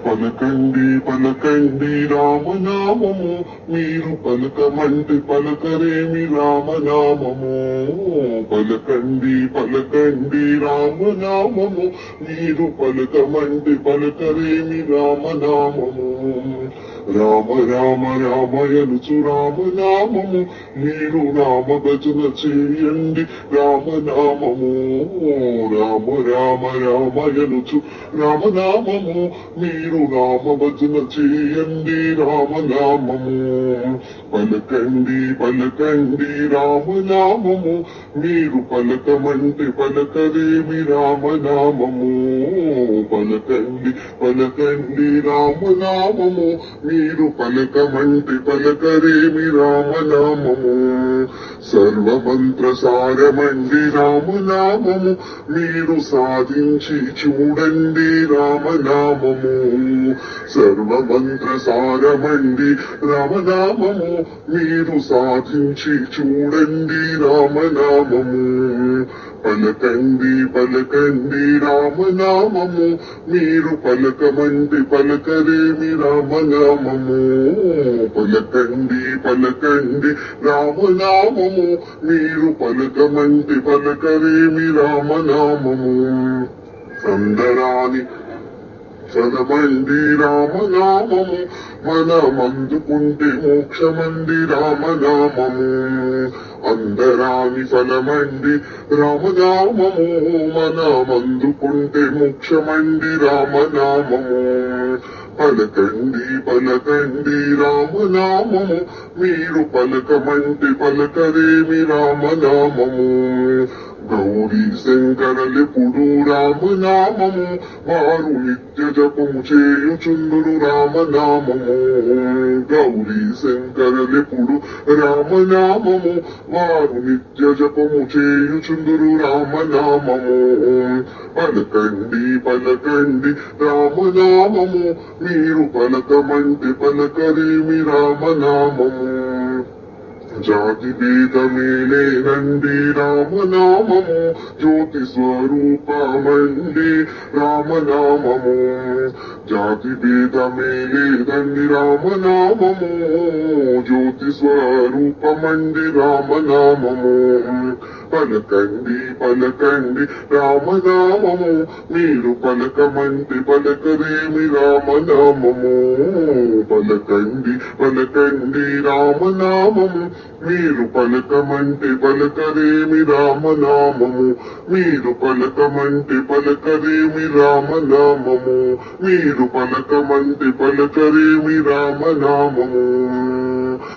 పలకండి పలకండి రామనామము, మీరు పలకమంటే పలకరేమి రామనామము. పలకండి పలకండి రామనామము, మీరు పలకమంటే పలకరేమి రామనామము. రామ రామ రామయనుచు రామనామము, మీరు రామ భజన చేయండి రామనామము. రామ రామ రామయనుచు రామనామము, మీరు రామ భజన చేయండి రామనామము. పలకండి పలకండి రామనామము, మీరు పలకమంటే పలకరేమి రామనామము. పలకండి పలకండి రామనామము, మీరు పలకమంటే పలకరేమి రామనామము. సర్వమంత్ర సారమండి రామనామము, మీరు సాధించి చూడండి రామనామము. సర్వమంత్ర సారమండి రామనామము, మీరు సాధించి చూడండి రామనామము. పలకండి పలకండి రామనామము, మీరు పలకమంటే పలకరేమి రామనామము. పలకండి పలకండి రామనామము, మీరు పలకమంటే పలకరేమి రామనామము. అందరాని చదవండి రామనామము, మనమందుకుంటే మోక్షమండి రామనామము. అందరాని ఫలమండి రామనామము, మనమందుకుంటే మోక్షమండి రామనామము. పలకండి పలకండి రామనామము, మీరు పలకమంటే పలకరేమి రామనామము. గౌరీ శంకరలెప్పుడు రామనామము, వారు నిత్య జపము చేయుచుందురు రామనామము. గౌరీ శంకరలెప్పుడు రామనామము, వారు నిత్య జపము చేయుచుందురు రామనామము. పలకండి పలకండి రామనామము, మీరు పలకమంటే పలకరేమి రామనామము. జాతి భేదమే లేనండి రామనామము, జ్యోతి స్వరూపమండి రామనామము. జాతి భేదమే లేదండి రామనామము, జ్యోతి స్వరూపమండి రామనామము. పలకండి పలకండి రామనామము, మీరు పలకమంటే పలకరేమి రామనామము. పలకండి పలకండి రామనామము, మీరు పలకమంటే పలకరేమి రామనామము. మీరు పలకమంటే పలకరేమి రామనామము. మీరు పలకమంటే పలకరేమి రామనామము.